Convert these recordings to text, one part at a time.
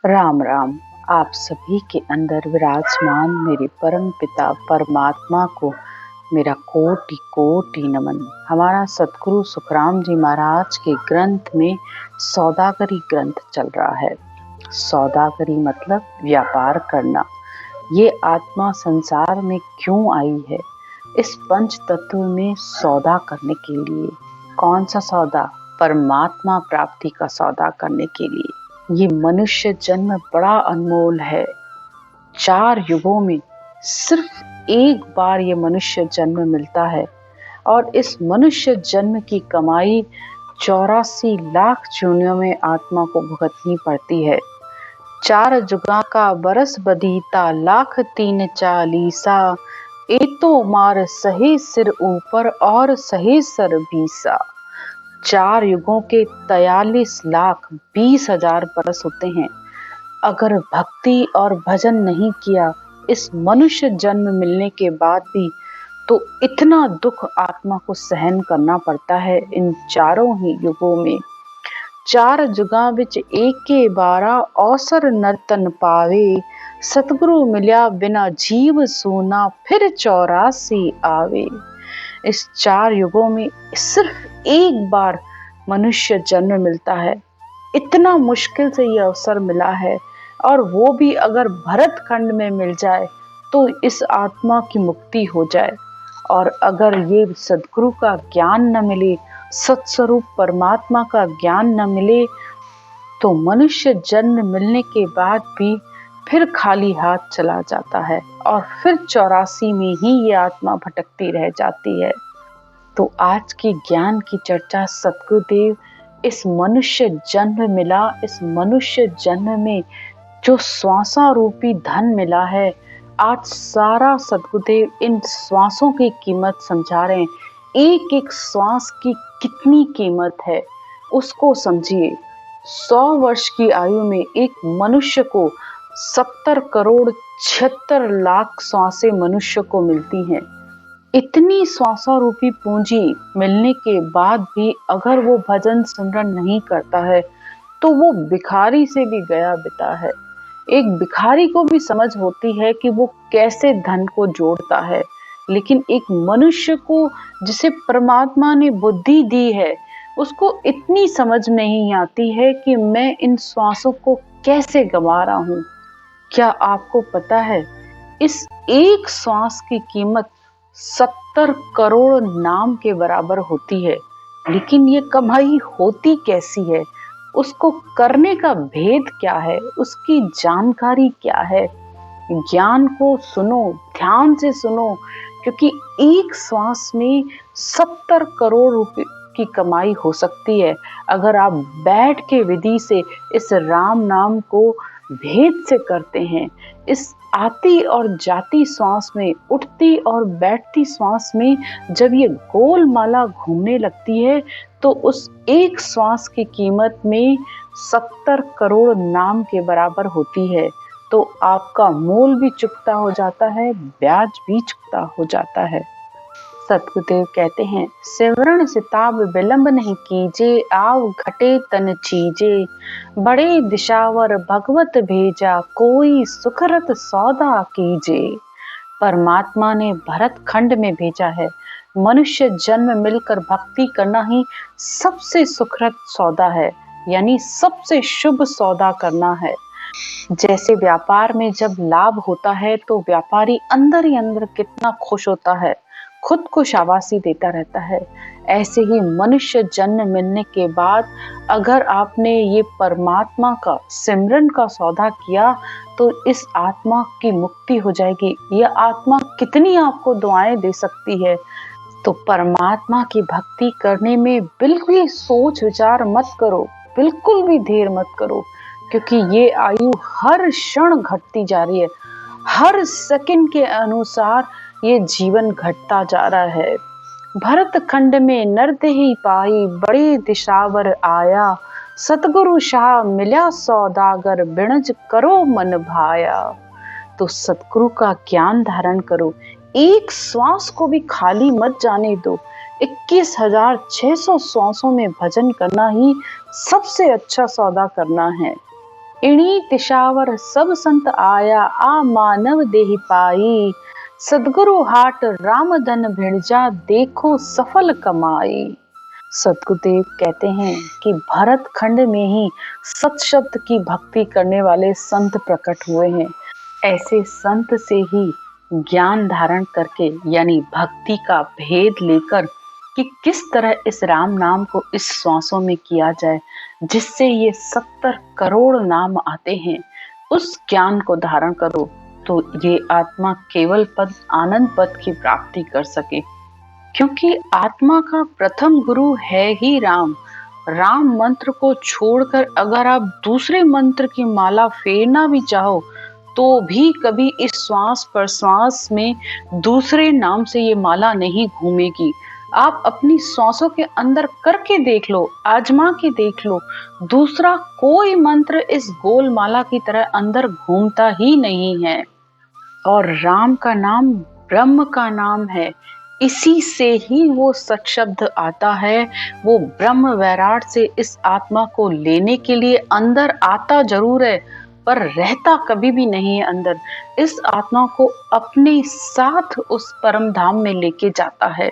राम राम। आप सभी के अंदर विराजमान मेरे परम पिता परमात्मा को मेरा कोटि कोटि नमन। हमारा सतगुरु सुखराम जी महाराज के ग्रंथ में सौदागरी ग्रंथ चल रहा है। सौदागरी मतलब व्यापार करना। ये आत्मा संसार में क्यों आई है? इस पंच तत्व में सौदा करने के लिए। कौन सा सौदा? परमात्मा प्राप्ति का सौदा करने के लिए। ये मनुष्य जन्म बड़ा अनमोल है। 4 युगों में सिर्फ एक बार ये मनुष्य जन्म मिलता है और इस मनुष्य जन्म की कमाई 84 लाख योनियों में आत्मा को भुगतनी पड़ती है। 4 जुगा का बरस बधीता लाख 340। एतो मार सहे सिर ऊपर और सहे सर बीसा। 4 युगों के 43 लाख 20,000 बरस होते हैं। अगर भक्ति और भजन नहीं किया इस मनुष्य जन्म मिलने के बाद भी, तो इतना दुख आत्मा को सहन करना पड़ता है इन चारों ही युगों में। 4 जुगा विच एके 12 अवसर नर्तन पावे। सतगुरु मिल्या बिना जीव सूना फिर 84 आवे। इस 4 युगों में सिर्फ एक बार मनुष्य जन्म मिलता है। इतना मुश्किल से ये अवसर मिला है, और वो भी अगर भरत खंड में मिल जाए तो इस आत्मा की मुक्ति हो जाए। और अगर ये सद्गुरु का ज्ञान न मिले, सत्स्वरूप परमात्मा का ज्ञान न मिले, तो मनुष्य जन्म मिलने के बाद भी फिर खाली हाथ चला जाता है और फिर 84 में ही ये आत्मा भटकती रह जाती है। तो आज की ज्ञान की चर्चा सतगुरुदेव, इस मनुष्य जन्म मिला, इस मनुष्य जन्म में जो श्वासा रूपी धन मिला है, आज सारा सतगुरुदेव इन श्वासों की कीमत समझा रहे हैं। एक एक श्वास की कितनी कीमत है उसको समझिए। 100 वर्ष की आयु में एक मनुष्य को 70 करोड़ 76 लाख श्वासें मनुष्य को मिलती हैं। इतनी श्वासा रूपी पूंजी मिलने के बाद भी अगर वो भजन सिमरन नहीं करता है तो वो भिखारी से भी गया बिता है। एक भिखारी को भी समझ होती है कि वो कैसे धन को जोड़ता है, लेकिन एक मनुष्य को जिसे परमात्मा ने बुद्धि दी है, उसको इतनी समझ नहीं आती है कि मैं इन श्वासों को कैसे गंवा रहा हूँ। क्या आपको पता है इस एक श्वास की कीमत 70 करोड़ नाम के बराबर होती है। लेकिन ये कमाई होती कैसी है, उसको करने का भेद क्या है, उसकी जानकारी क्या है? ज्ञान को सुनो, ध्यान से सुनो, क्योंकि एक श्वास में 70 करोड़ रुपए की कमाई हो सकती है अगर आप बैठ के विधि से इस राम नाम को भेद से करते हैं। इस आती और जाती श्वास में, उठती और बैठती श्वास में जब ये गोल माला घूमने लगती है तो उस एक श्वास की कीमत में 70 करोड़ नाम के बराबर होती है। तो आपका मूल भी चुकता हो जाता है, ब्याज भी चुकता हो जाता है। सतगुरुदेव कहते हैं, सिमरन सिताब विलंब नहीं कीजे, आव घटे तन चीजे। बड़े दिशावर भगवत भेजा, कोई सुखरत सौदा कीजे। परमात्मा ने भरत खंड में भेजा है। मनुष्य जन्म मिलकर भक्ति करना ही सबसे सुखरत सौदा है, यानी सबसे शुभ सौदा करना है। जैसे व्यापार में जब लाभ होता है तो व्यापारी अंदर ही अंदर कितना खुश होता है, खुद को शाबाशी देता रहता है। ऐसे ही मनुष्य जन्म मिलने के बाद अगर आपने ये परमात्मा का सिमरन का सौदा किया तो इस आत्मा की मुक्ति हो जाएगी। यह आत्मा कितनी आपको दुआएं दे सकती है। तो परमात्मा की भक्ति करने में बिल्कुल ही सोच विचार मत करो, बिल्कुल भी देर मत करो, क्योंकि ये आयु हर क्षण घटती जा रही है। हर सेकंड के अनुसार ये जीवन घटता जा रहा है। भरत खंड में नरते ही पाई, बड़े दिशावर आया। सतगुरु शाह मिल्या सौदागर, बिणज करो मन भाया। तो सतगुरु का ज्ञान धारण करो, एक श्वास को भी खाली मत जाने दो। 21,600 श्वासों में भजन करना ही सबसे अच्छा सौदा करना है। इणी तिशावर सब संत आया, आ मानव देहि पाई। सदगुरु हाट राम धन भिड़जा, देखो सफल कमाई। सदगुरुदेव कहते हैं कि भरत खंड में ही सत शब्द की भक्ति करने वाले संत प्रकट हुए हैं। ऐसे संत से ही ज्ञान धारण करके यानी भक्ति का भेद लेकर कि किस तरह इस राम नाम को इस श्वासों में किया जाए जिससे ये 70 करोड़ नाम आते हैं, उस ज्ञान को धारण करो तो ये आत्मा केवल पद आनंद पद की प्राप्ति कर सके। क्योंकि आत्मा का प्रथम गुरु है ही राम। राम मंत्र को छोड़कर अगर आप दूसरे मंत्र की माला फेरना भी चाहो तो भी कभी इस श्वास प्रश्वास में दूसरे नाम से ये माला नहीं घूमेगी। आप अपनी श्वासों के अंदर करके देख लो, आजमा के देख लो, दूसरा कोई मंत्र इस गोल माला की तरह अंदर घूमता ही नहीं है। और राम का नाम ब्रह्म का नाम है, इसी से ही वो सत शब्द आता है। वो ब्रह्म वैराट से इस आत्मा को लेने के लिए अंदर आता जरूर है पर रहता कभी भी नहीं है अंदर। इस आत्मा को अपने साथ उस परम धाम में लेके जाता है।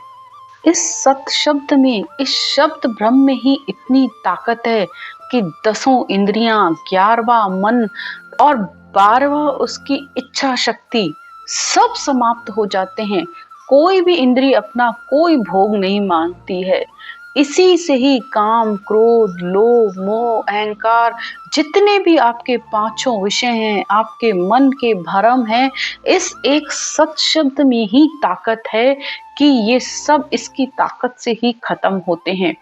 इस सत शब्द में, इस शब्द ब्रह्म में ही इतनी ताकत है कि 10 इंद्रियां, 11वां मन और 12वां उसकी इच्छा शक्ति सब समाप्त हो जाते हैं। कोई भी इंद्रिय अपना कोई भोग नहीं मांगती है। इसी से ही काम, क्रोध, लोभ, मोह, अहंकार जितने भी आपके 5 विषय हैं, आपके मन के भरम हैं, इस एक सत शब्द में ही ताकत है कि ये सब इसकी ताकत से ही खत्म होते हैं।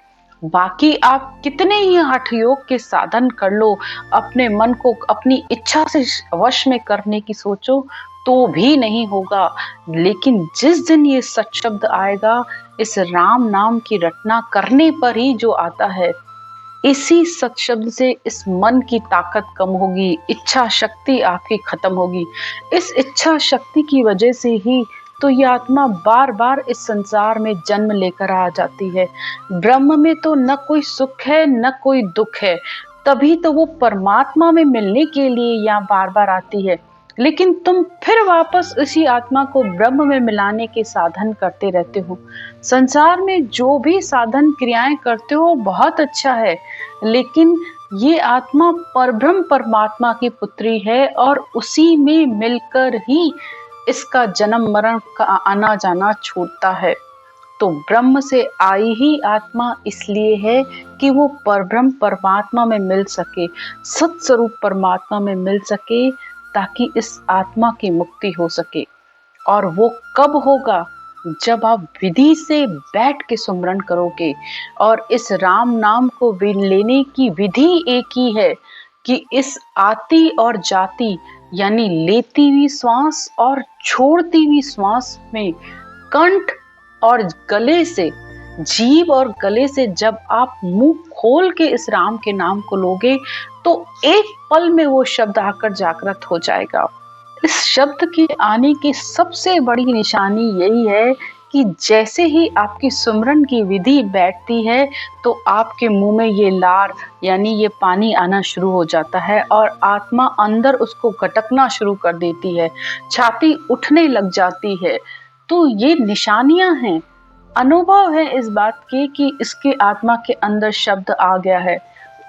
बाकी आप कितने ही हठ योग के साधन कर लो, अपने मन को अपनी इच्छा से वश में करने की सोचो तो भी नहीं होगा। लेकिन जिस दिन ये सत शब्द आएगा, इस राम नाम की रटना करने पर ही जो आता है, इसी सत शब्द से इस मन की ताकत कम होगी, इच्छा शक्ति आपकी खत्म होगी। इस इच्छा शक्ति की वजह से ही तो ये आत्मा बार बार इस संसार में जन्म लेकर आ जाती है। ब्रह्म में तो न कोई सुख है न कोई दुख है, तभी तो वो परमात्मा में मिलने के लिए यहाँ बार बार आती है। लेकिन तुम फिर वापस इसी आत्मा को ब्रह्म में मिलाने के साधन करते रहते हो। संसार में जो भी साधन क्रियाएं करते हो बहुत अच्छा है, लेकिन ये आत्मा परब्रह्म परमात्मा की पुत्री है और उसी में मिलकर ही इसका जन्म मरण का आना जाना छूटता है। तो ब्रह्म से आई ही आत्मा इसलिए है कि वो परब्रह्म परमात्मा में मिल सके, सत्स्वरूप परमात्मा में मिल सके, ताकि इस आत्मा की मुक्ति हो सके। और वो कब होगा? जब आप विधि से बैठ के सुमरन करोगे। और इस राम नाम को लेने की विधि एक ही है कि इस आती और जाती यानी लेती हुई श्वास और छोड़ती हुई श्वास में कंठ और गले से, जीभ और गले से जब आप मुंह खोल के इस राम के नाम को लोगे तो एक पल में वो शब्द आकर जागृत हो जाएगा। इस शब्द के आने की सबसे बड़ी निशानी यही है कि जैसे ही आपकी सुमरन की विधि बैठती है तो आपके मुंह में ये लार यानी ये पानी आना शुरू हो जाता है और आत्मा अंदर उसको गटकना शुरू कर देती है, छाती उठने लग जाती है। तो ये निशानियां हैं, अनुभव है इस बात के कि इसके आत्मा के अंदर शब्द आ गया है।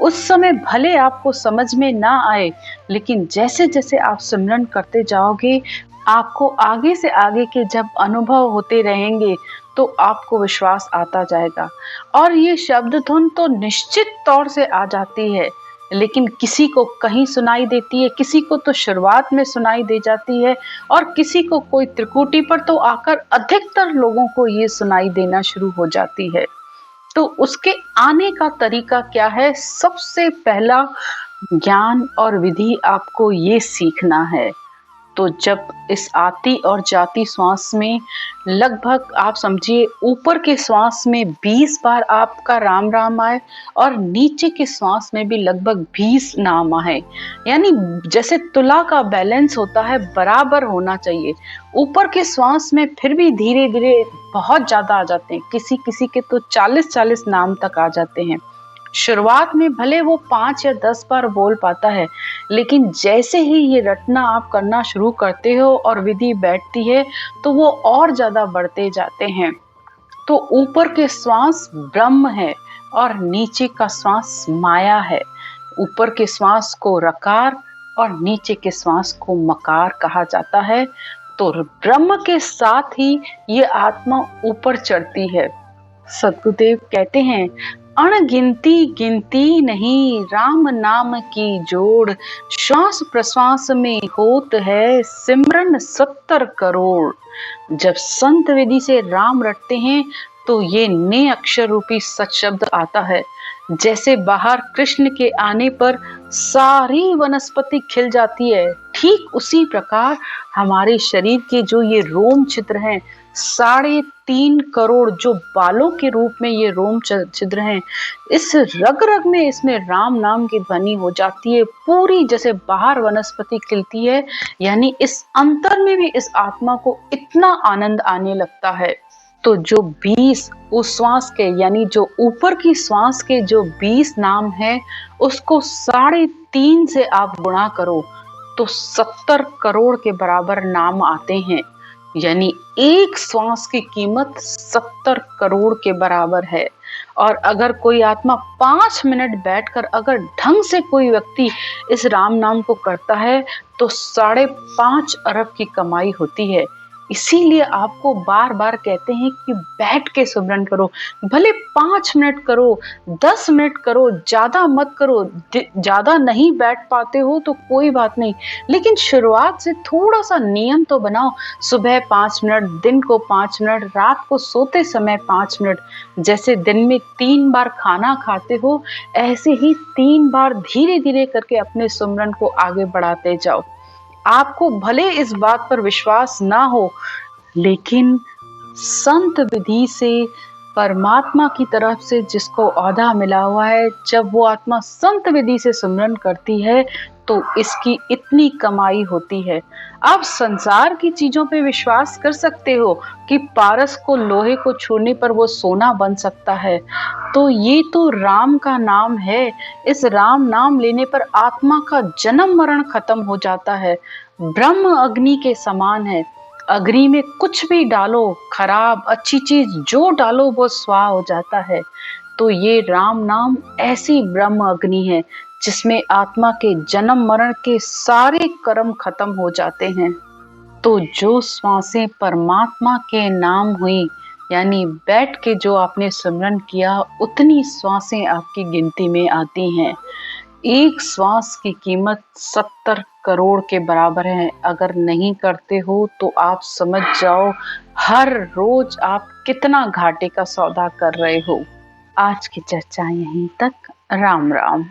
उस समय भले आपको समझ में ना आए, लेकिन जैसे जैसे आप सिमरन करते जाओगे, आपको आगे से आगे के जब अनुभव होते रहेंगे तो आपको विश्वास आता जाएगा। और ये शब्द धुन तो निश्चित तौर से आ जाती है, लेकिन किसी को कहीं सुनाई देती है, किसी को तो शुरुआत में सुनाई दे जाती है और किसी को कोई त्रिकुटी पर तो आकर अधिकतर लोगों को ये सुनाई देना शुरू हो जाती है। तो उसके आने का तरीका क्या है? सबसे पहला ज्ञान और विधि आपको ये सीखना है। तो जब इस आती और जाती श्वास में लगभग आप समझिए ऊपर के श्वास में 20 बार आपका राम राम आए और नीचे के श्वास में भी लगभग 20 नाम आए, यानी जैसे तुला का बैलेंस होता है बराबर होना चाहिए। ऊपर के श्वास में फिर भी धीरे धीरे बहुत ज़्यादा आ जाते हैं, किसी किसी के तो 40-40 नाम तक आ जाते हैं। शुरुआत में भले वो 5 या 10 बार बोल पाता है, लेकिन जैसे ही ये रटना आप करना शुरू करते हो और विधि बैठती है, तो वो और ज़्यादा बढ़ते जाते हैं। तो ऊपर के श्वास ब्रह्म है और नीचे का श्वास माया है। ऊपर के श्वास को रकार और नीचे के श्वास को मकार कहा जाता है। तो ब्रह्म के साथ ही ये आत्मा ऊपर चढ़ती है। सतगुरुदेव कहते हैं, अणगिनती गिनती नहीं राम नाम की जोड़, श्वास प्रश्वास में होत है सिमरन 70 करोड़। जब संत विधि से राम रटते हैं तो ये ने अक्षर रूपी सच शब्द आता है। जैसे बाहर कृष्ण के आने पर सारी वनस्पति खिल जाती है, ठीक उसी प्रकार हमारे शरीर के जो ये रोम छिद्र हैं, 3.5 करोड़ जो बालों के रूप में ये रोम छिद्र हैं, इस रग रग में इसमें राम नाम की ध्वनि हो जाती है पूरी। जैसे बाहर वनस्पति खिलती है, यानी इस अंतर में भी इस आत्मा को इतना आनंद आने लगता है। तो जो 20 उस श्वास के, यानी जो ऊपर की श्वास के जो 20 नाम है, उसको 3.5 से आप गुणा करो तो 70 करोड़ के बराबर नाम आते हैं। यानी एक श्वास की कीमत 70 करोड़ के बराबर है। और अगर कोई आत्मा 5 मिनट बैठकर अगर ढंग से कोई व्यक्ति इस राम नाम को करता है तो 5.5 अरब की कमाई होती है। इसीलिए आपको बार बार कहते हैं कि बैठ के सिमरन करो। भले 5 मिनट करो, 10 मिनट करो, ज्यादा मत करो। ज्यादा नहीं बैठ पाते हो तो कोई बात नहीं, लेकिन शुरुआत से थोड़ा सा नियम तो बनाओ। सुबह 5 मिनट, दिन को 5 मिनट, रात को सोते समय 5 मिनट। जैसे दिन में 3 बार खाना खाते हो, ऐसे ही 3 बार धीरे धीरे करके अपने सिमरन को आगे बढ़ाते जाओ। आपको भले इस बात पर विश्वास ना हो, लेकिन संत विधि से परमात्मा की तरफ से जिसको औधा मिला हुआ है, जब वो आत्मा संत विधि से सिमरन करती है तो इसकी इतनी कमाई होती है। आप संसार की चीजों पे विश्वास कर सकते हो कि पारस को लोहे को छूने पर वो सोना बन सकता है, तो ये तो राम का नाम है। इस राम नाम लेने पर आत्मा का जन्म मरण खत्म हो जाता है। ब्रह्म अग्नि के समान है। अग्नि में कुछ भी डालो, खराब अच्छी चीज जो डालो वो स्वाहा हो जाता है। तो ये राम नाम ऐसी ब्रह्म अग्नि है जिसमें आत्मा के जन्म मरण के सारे कर्म खत्म हो जाते हैं। तो जो श्वासें परमात्मा के नाम हुई, यानी बैठ के जो आपने सिमरन किया, उतनी श्वासें आपकी गिनती में आती हैं। एक श्वास की कीमत 70 करोड़ के बराबर है। अगर नहीं करते हो तो आप समझ जाओ हर रोज आप कितना घाटे का सौदा कर रहे हो। आज की चर्चा यहीं तक। राम राम।